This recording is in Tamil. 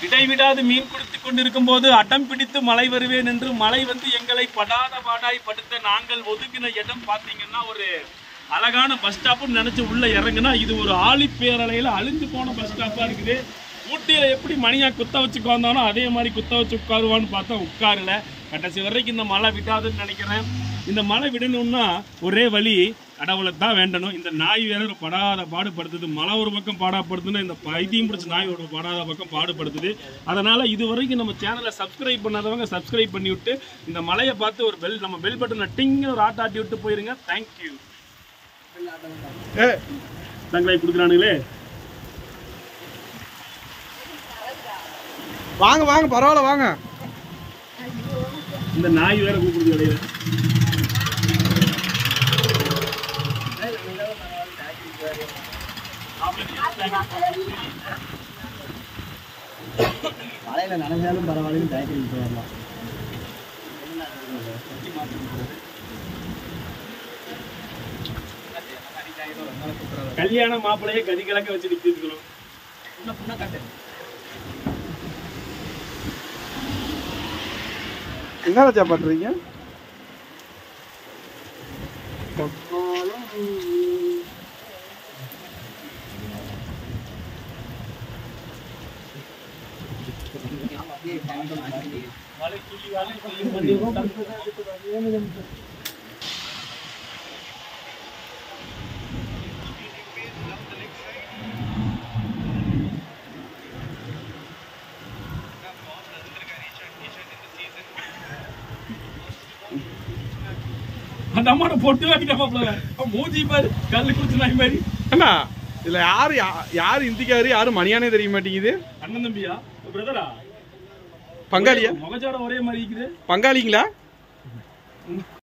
இடைவிடாது மீன் குடித்துக் கொண்டிருக்கும் போது அடம் பிடித்து மழை வருவேன் என்று மழை வந்து எங்களை படாத பாடாய் படுத்த நாங்கள் ஒதுக்கின இடம் பார்த்தீங்கன்னா ஒரு அழகான பஸ் ஸ்டாப்னு நினைச்சு உள்ள இறங்குனா இது ஒரு ஆழிப்பேரலையில அழிஞ்சு போன பஸ் ஸ்டாப்பா இருக்குது. ஊட்டியில எப்படி மணியா குத்த வச்சு உட்கார்ந்தானோ அதே மாதிரி குத்த வச்சு உட்காருவான்னு பார்த்தா உட்காரல. கடைசி வரைக்கும் இந்த மழை விடாதுன்னு நினைக்கிறேன். இந்த மழை விடணும்னா ஒரே வழி கடவுளை தான் வேண்டணும். இந்த நாய் வேற படாத பாடுபடுத்துது. மழை ஒரு பக்கம் பாடப்படுத்துன்னா இந்த பைத்தியம் பிடிச்ச நாய் ஒரு படாத பக்கம் பாடுபடுத்துது. அதனால இது வரைக்கும் நம்ம சேனலை சப்ஸ்கிரைப் பண்ணாதவங்க சப்ஸ்கிரைப் பண்ணி விட்டு இந்த மழையை பார்த்து ஒரு நம்ம பெல் பட்டனை டிங்கு ஒரு ஆட்டாட்டி விட்டு போயிருங்க. தேங்க்யூ. தங்களை கொடுக்குறானுங்களே. வாங்க வாங்க பரவாயில்ல வாங்க. இந்த நாய் வேற கூப்பிடுது இடையில. மழையில நனைஞ்சாலும் பரவாயில்லைன்னு டயத்தில் போயிடலாம். கல்யாண மாப்பிள்ளையே கதி கலக்க வச்சு நிற்கிறோம். என்ன ராஜா பண்றீங்க? அந்த அம்மாட்ட பொட்டு வாங்கிட்டா மூஞ்சி பாரு கல்லு குடிச்சு நாய் மாதிரி. அண்ணா இதுல யாரு இந்திக்காரு யாரு மணியானே தெரிய மாட்டேங்குது. அண்ணன் தம்பியா பிரதரா பங்காளியா? முகஜாட ஒரே மாதிரி இருக்குது. பங்காளிங்களா?